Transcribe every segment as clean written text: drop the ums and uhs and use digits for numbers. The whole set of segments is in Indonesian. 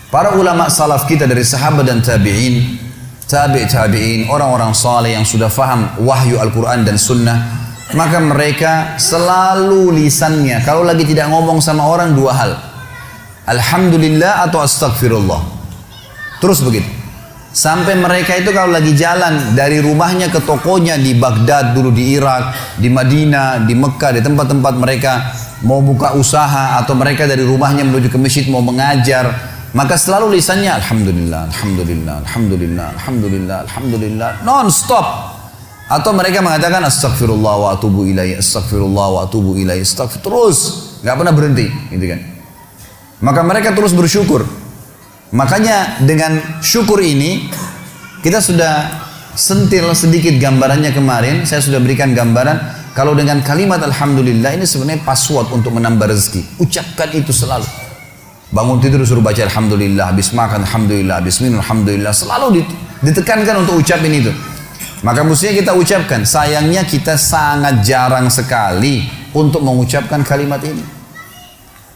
Para ulama salaf kita dari sahabat dan tabi'in, tabi'in, orang-orang saleh yang sudah faham wahyu Al-Quran dan Sunnah, maka mereka selalu lisannya kalau lagi tidak ngomong sama orang dua hal, alhamdulillah atau astagfirullah, terus begitu. Sampai mereka itu kalau lagi jalan dari rumahnya ke tokonya di Baghdad dulu, di Irak, di Madinah, di Mekah, di tempat-tempat mereka mau buka usaha, atau mereka dari rumahnya menuju ke masjid mau mengajar, maka selalu lisannya alhamdulillah, alhamdulillah, alhamdulillah, alhamdulillah, alhamdulillah, non-stop. Atau mereka mengatakan astagfirullah wa atubu ilaih, astagfirullah wa atubu ilaih, astagfirullah, terus nggak pernah berhenti, gitu kan. Maka mereka terus bersyukur. Makanya dengan syukur ini kita sudah sentil sedikit gambarannya kemarin. Saya sudah berikan gambaran kalau dengan kalimat alhamdulillah ini sebenarnya password untuk menambah rezeki. Ucapkan itu selalu. Bangun tidur suruh baca alhamdulillah, habis makan alhamdulillah, habis minum alhamdulillah, selalu ditekankan untuk ucapin itu. Maka mestinya kita ucapkan. Sayangnya kita sangat jarang sekali untuk mengucapkan kalimat ini.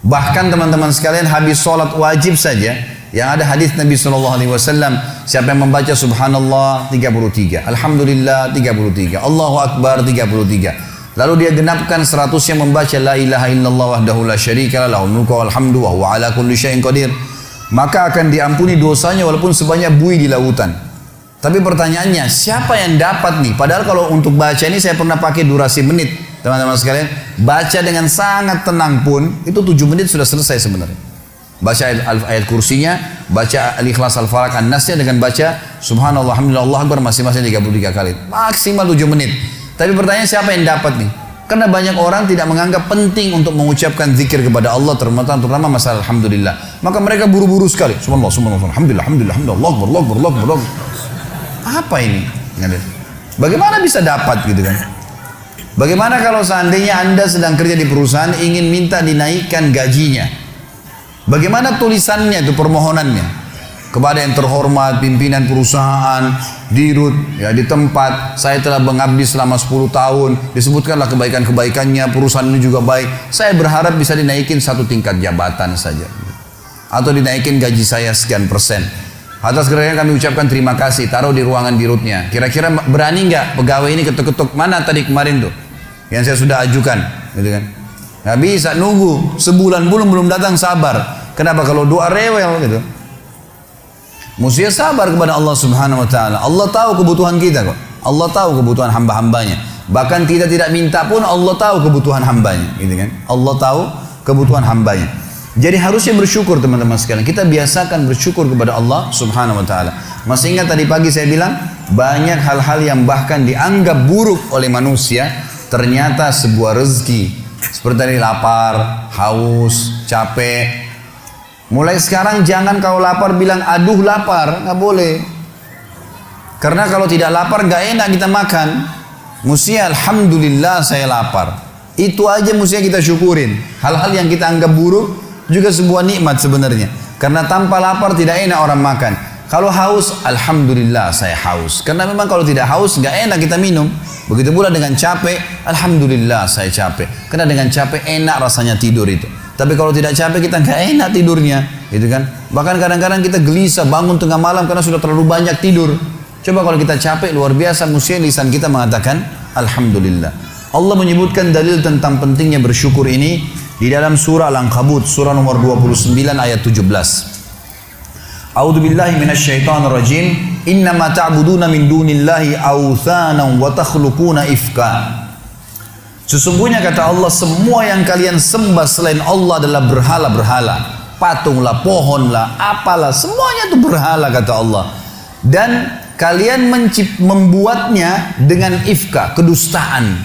Bahkan teman-teman sekalian, habis sholat wajib saja, yang ada hadis Nabi SAW, siapa yang membaca subhanallah 33, alhamdulillah 33, Allahu Akbar 33, lalu dia genapkan 100 yang membaca la ilaha illallah wahdahu la syarika lah, lahul mulku wal hamdu wa huwa ala kulli syai'in qadir, maka akan diampuni dosanya walaupun sebanyak buih di lautan. Tapi pertanyaannya, siapa yang dapat nih? Padahal kalau untuk baca ini saya pernah pakai durasi menit, teman-teman sekalian. Baca dengan sangat tenang pun itu 7 menit sudah selesai sebenarnya. Baca ayat kursinya, baca al-ikhlas, al-falaq, an-nasnya, dengan baca subhanallah, alhamdulillah, Allah akbar masing-masing 33 kali. Maksimal 7 menit. Tapi pertanyaan, siapa yang dapat nih? Karena banyak orang tidak menganggap penting untuk mengucapkan zikir kepada Allah, terutama masalah alhamdulillah. Maka mereka buru-buru sekali. Subhanallah, subhanallah, alhamdulillah, alhamdulillah, alhamdulillah, Allah akbar, Allah akbar, Allah akbar, Allah akbar. Apa ini? Bagaimana bisa dapat gitu kan? Bagaimana kalau seandainya Anda sedang kerja di perusahaan ingin minta dinaikkan gajinya? Bagaimana tulisannya itu, permohonannya kepada yang terhormat pimpinan perusahaan, dirut ya di tempat saya telah mengabdi selama 10 tahun, disebutkanlah kebaikan-kebaikannya, perusahaan ini juga baik, saya berharap bisa dinaikin 1 tingkat jabatan saja, atau dinaikin gaji saya sekian persen. Atas kerjanya kami ucapkan terima kasih, taruh di ruangan dirutnya. Kira-kira berani nggak pegawai ini ketuk-ketuk, mana tadi kemarin tuh yang saya sudah ajukan, gitu kan? Nggak bisa nunggu sebulan belum datang, sabar. Kenapa? Kalau doa rewel gitu. Mestinya sabar kepada Allah Subhanahu Wa Taala. Allah tahu kebutuhan kita kok. Allah tahu kebutuhan hamba-hambanya. Bahkan kita tidak minta pun Allah tahu kebutuhan hambanya, gitu kan? Allah tahu kebutuhan hambanya. Jadi harusnya bersyukur teman-teman sekalian. Kita biasakan bersyukur kepada Allah Subhanahu Wa Taala. Masih ingat tadi pagi saya bilang banyak hal-hal yang bahkan dianggap buruk oleh manusia ternyata sebuah rezeki. Seperti tadi lapar, haus, capek. Mulai sekarang jangan kalau lapar bilang aduh lapar, nggak boleh. Karena kalau tidak lapar nggak enak kita makan. Mestinya alhamdulillah saya lapar. Itu aja mestinya kita syukurin. Hal-hal yang kita anggap buruk juga sebuah nikmat sebenarnya. Karena tanpa lapar tidak enak orang makan. Kalau haus, alhamdulillah saya haus. Karena memang kalau tidak haus nggak enak kita minum. Begitu pula dengan capek, alhamdulillah saya capek. Karena dengan capek enak rasanya tidur itu. Tapi kalau tidak capek kita nggak enak tidurnya, gitu kan? Bahkan kadang-kadang kita gelisah bangun tengah malam karena sudah terlalu banyak tidur. Coba kalau kita capek luar biasa, mestinya lisan kita mengatakan alhamdulillah. Allah menyebutkan dalil tentang pentingnya bersyukur ini di dalam surah Al-Ankabut, surah nomor 29 ayat 17. A'udzu billahi minasyaitonir rajim. Innama ta'buduna min dunillahi awthanan wa takhluquna ifka. Sesungguhnya kata Allah, semua yang kalian sembah selain Allah adalah berhala-berhala. Patunglah, pohonlah, apalah, semuanya itu berhala kata Allah. Dan kalian membuatnya dengan ifka, kedustaan.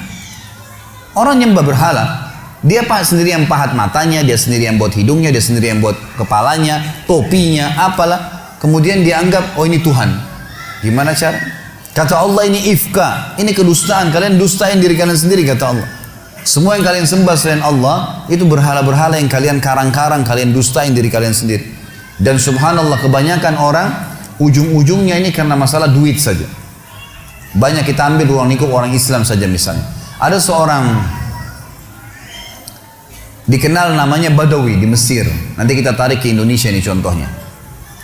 Orang yang berhala, dia sendiri yang pahat matanya, dia sendiri yang buat hidungnya, dia sendiri yang buat kepalanya, topinya, apalah. Kemudian dianggap, oh ini Tuhan. Gimana cara? Kata Allah ini ifka, ini kedustaan. Kalian dustain diri kalian sendiri kata Allah. Semua yang kalian sembah selain Allah itu berhala-berhala yang kalian karang-karang, kalian dustain diri kalian sendiri. Dan subhanallah kebanyakan orang ujung-ujungnya ini karena masalah duit saja. Banyak kita ambil ruang lingkup orang Islam saja misalnya. Ada seorang dikenal namanya Badawi di Mesir. Nanti kita tarik ke Indonesia ini contohnya.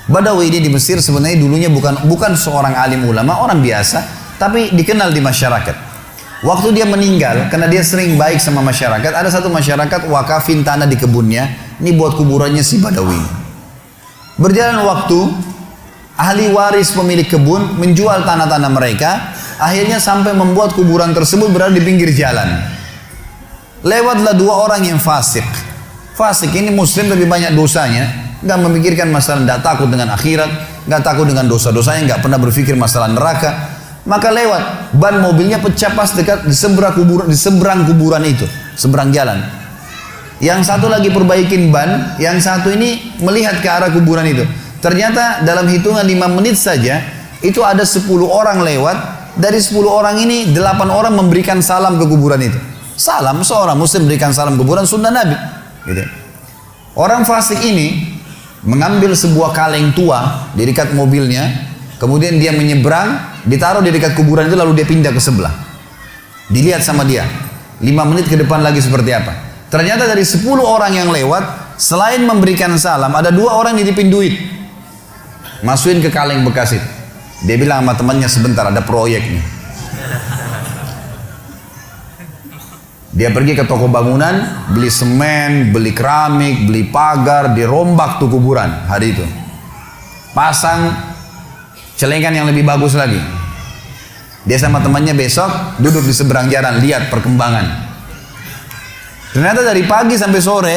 Badawi ini di Mesir sebenarnya dulunya bukan seorang alim ulama, orang biasa, tapi dikenal di masyarakat. Waktu dia meninggal, karena dia sering baik sama masyarakat, ada satu masyarakat wakafin tanah di kebunnya, ini buat kuburannya si Badawi. Berjalan waktu, ahli waris pemilik kebun menjual tanah-tanah mereka, akhirnya sampai membuat kuburan tersebut berada di pinggir jalan. Lewatlah dua orang yang fasik. Fasik ini muslim lebih banyak dosanya, nggak memikirkan masalah, nggak takut dengan akhirat, nggak takut dengan dosa-dosanya, nggak pernah berpikir masalah neraka. Maka lewat, ban mobilnya pecah pas dekat di seberang kuburan itu, seberang jalan. Yang satu lagi perbaikin ban, yang satu ini melihat ke arah kuburan itu. Ternyata dalam hitungan 5 menit saja, itu ada 10 orang lewat. Dari 10 orang ini 8 orang memberikan salam ke kuburan itu. Salam, seorang muslim berikan salam ke kuburan, sunnah Nabi gitu. Orang fasik ini mengambil sebuah kaleng tua di dekat mobilnya, kemudian dia menyeberang, ditaruh di dekat kuburan itu, lalu dia pindah ke sebelah. Dilihat sama dia 5 menit ke depan lagi seperti apa. Ternyata dari 10 orang yang lewat, selain memberikan salam, ada 2 orang nitipin duit, masukin ke kaleng bekas itu. Dia bilang sama temannya, sebentar ada proyek nih. Dia pergi ke toko bangunan, beli semen, beli keramik, beli pagar, dirombak tuh kuburan hari itu. Pasang celengan yang lebih bagus lagi. Dia sama temannya besok duduk di seberang jalan, lihat perkembangan. Ternyata dari pagi sampai sore,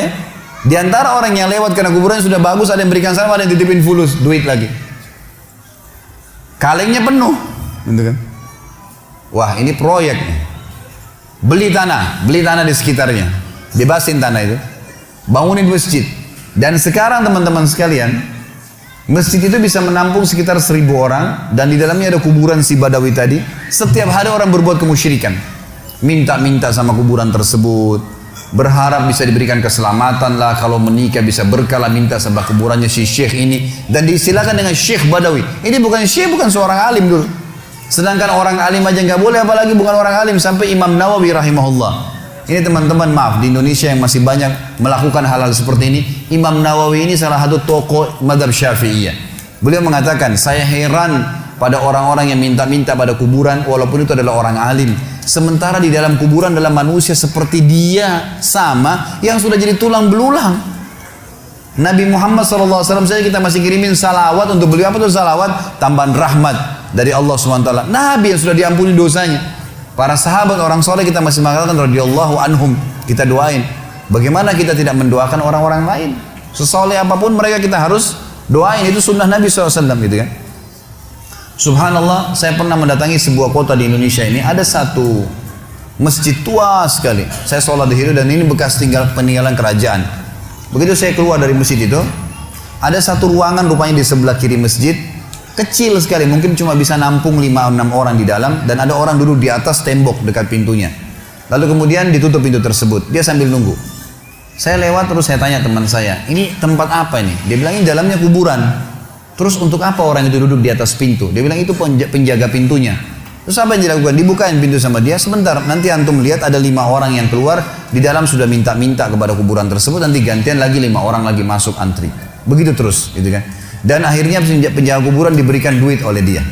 di antara orang yang lewat karena kuburan sudah bagus, ada yang berikan salam, ada yang titipin fulus, duit lagi. Kalengnya penuh, gitu kan? Wah, ini proyek nih. Beli tanah di sekitarnya, bebasin tanah itu, bangunin masjid. Dan sekarang teman-teman sekalian, masjid itu bisa menampung sekitar 1000 orang, dan di dalamnya ada kuburan si Badawi tadi. Setiap hari orang berbuat kemusyrikan, minta-minta sama kuburan tersebut, berharap bisa diberikan keselamatan lah, kalau menikah bisa berkah lah, minta sama kuburannya si syekh ini, dan diistilahkan dengan Syekh Badawi. Ini bukan syekh, bukan seorang alim dulu. Sedangkan orang alim aja nggak boleh, apalagi bukan orang alim. Sampai Imam Nawawi rahimahullah. Ini teman-teman, maaf, di Indonesia yang masih banyak melakukan hal-hal seperti ini. Imam Nawawi ini salah satu tokoh madhab Syafi'iyah. Beliau mengatakan, saya heran pada orang-orang yang minta-minta pada kuburan, walaupun itu adalah orang alim. Sementara di dalam kuburan adalah manusia seperti dia, sama, yang sudah jadi tulang belulang. Nabi Muhammad SAW saja kita masih kirimin salawat untuk beliau. Apa itu salawat? Tambahan rahmat dari Allah SWT. Nabi yang sudah diampuni dosanya. Para sahabat orang soleh kita masih mengatakan radhiyallahu anhum, kita doain. Bagaimana kita tidak mendoakan orang-orang lain? Sesoleh apapun mereka kita harus doain. Itu sunnah Nabi SAW gitu kan. Subhanallah, saya pernah mendatangi sebuah kota di Indonesia ini. Ada satu masjid tua sekali. Saya sholat di situ, dan ini bekas peninggalan kerajaan. Begitu saya keluar dari masjid itu, ada satu ruangan rupanya di sebelah kiri masjid, kecil sekali, mungkin cuma bisa nampung 5-6 orang di dalam, dan ada orang duduk di atas tembok dekat pintunya. Lalu kemudian ditutup pintu tersebut, dia sambil nunggu. Saya lewat, terus saya tanya teman saya, ini tempat apa ini? Dia bilang ini dalamnya kuburan. Terus untuk apa orang itu duduk di atas pintu? Dia bilang itu penjaga pintunya. Terus apa yang dilakukan? Dibukain pintu sama dia, sebentar, nanti antum lihat ada 5 orang yang keluar, di dalam sudah minta-minta kepada kuburan tersebut, nanti gantian lagi 5 orang lagi masuk antri. Begitu terus, gitu kan. Dan akhirnya penjaga kuburan diberikan duit oleh dia.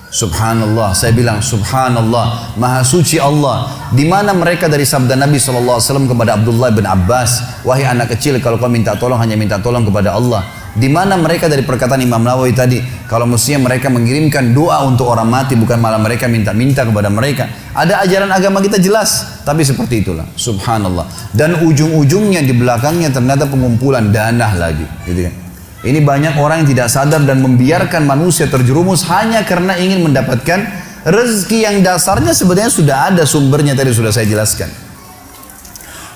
Subhanallah, saya bilang subhanallah, maha suci Allah. Di mana mereka dari sabda Nabi SAW kepada Abdullah bin Abbas, wahai anak kecil, kalau kau minta tolong hanya minta tolong kepada Allah. Di mana mereka dari perkataan Imam Nawawi tadi, kalau mestinya mereka mengirimkan doa untuk orang mati, bukan malah mereka minta-minta kepada mereka. Ada ajaran agama kita jelas, tapi seperti itulah, subhanallah. Dan ujung-ujungnya di belakangnya ternyata pengumpulan dana lagi, gitu kan. Ini banyak orang yang tidak sadar dan membiarkan manusia terjerumus hanya karena ingin mendapatkan rezeki yang dasarnya sebenarnya sudah ada sumbernya, tadi sudah saya jelaskan.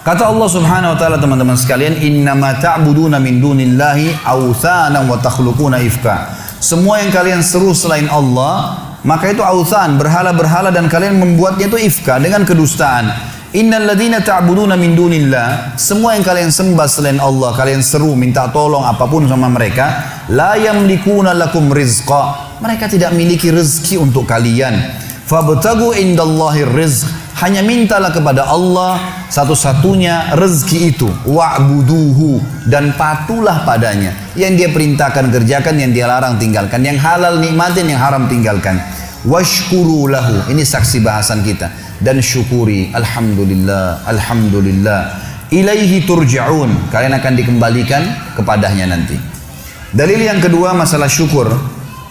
Kata Allah Subhanahu wa taala, teman-teman sekalian, innama ta'buduna min dunillahi awthanan wa takhluquna ifka. Semua yang kalian seru selain Allah, maka itu awthan, berhala-berhala, dan kalian membuatnya itu ifka, dengan kedustaan. Innal ladzina ta'buduna min dunillah, semua yang kalian sembah selain Allah, kalian seru minta tolong apapun sama mereka, la yamlikuna lakum rizqa, mereka tidak memiliki rezeki untuk kalian. Fabtagu indallahi rizq, Hanya mintalah kepada Allah satu-satunya rezeki itu. Wa'buduhu, dan patulah padanya. Yang dia perintahkan kerjakan, yang dia larang tinggalkan. Yang halal nikmatin, yang haram tinggalkan. Washkuru lahu, ini saksi bahasan kita. Dan syukuri, alhamdulillah, alhamdulillah. Ilaihi turja'un, kalian akan dikembalikan kepadanya nanti. Dalil yang kedua masalah syukur.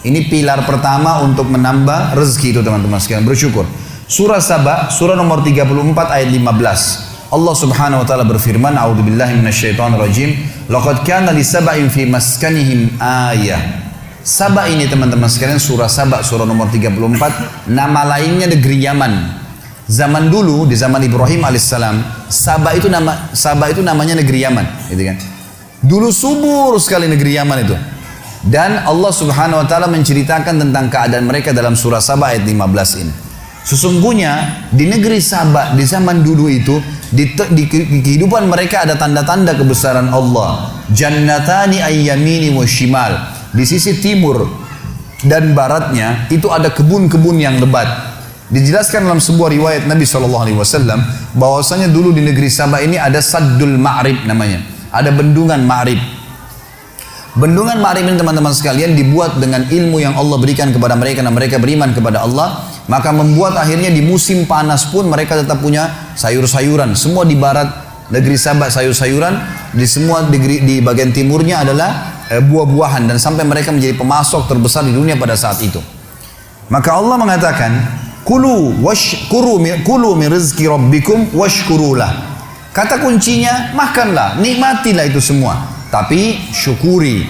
Ini pilar pertama untuk menambah rezeki itu teman-teman sekalian, bersyukur. Surah Saba, surah nomor 34 ayat 15. Allah Subhanahu wa taala berfirman, A'udzubillahi minasyaitonirrajim, laqad kana li sab'in fi maskanihim ayah. Saba ini teman-teman sekalian, surah Saba, surah nomor 34, nama lainnya negeri Yaman. Zaman dulu, di zaman Ibrahim alaihissalam, Saba itu namanya negeri Yaman, gitu kan. Dulu subur sekali negeri Yaman itu. Dan Allah Subhanahu wa taala menceritakan tentang keadaan mereka dalam surah Saba ayat 15 ini. Sesungguhnya di negeri Saba di zaman dulu itu di kehidupan mereka ada tanda-tanda kebesaran Allah. Jannatani ayyamini wa shimal. Di sisi timur dan baratnya itu ada kebun-kebun yang lebat. Dijelaskan dalam sebuah riwayat Nabi SAW bahwasanya dulu di negeri Saba ini ada Saddul Ma'rib namanya. Ada bendungan Ma'rib. Bendungan Ma'rib ini teman-teman sekalian dibuat dengan ilmu yang Allah berikan kepada mereka dan mereka beriman kepada Allah. Maka membuat akhirnya di musim panas pun mereka tetap punya sayur-sayuran. Semua di barat negeri Sabah sayur-sayuran, di bagian timurnya adalah buah-buahan, dan sampai mereka menjadi pemasok terbesar di dunia pada saat itu. Maka Allah mengatakan, kulu min rizki rabbikum washkurulah. Kata kuncinya, makanlah, nikmatilah itu semua, tapi syukuri,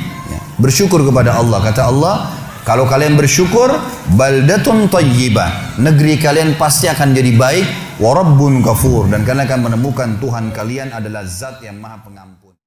bersyukur kepada Allah. Kata Allah, kalau kalian bersyukur, baldatun tayyibah, negeri kalian pasti akan jadi baik, wa rabbun ghafur, dan kalian akan menemukan Tuhan kalian adalah zat yang maha pengampun.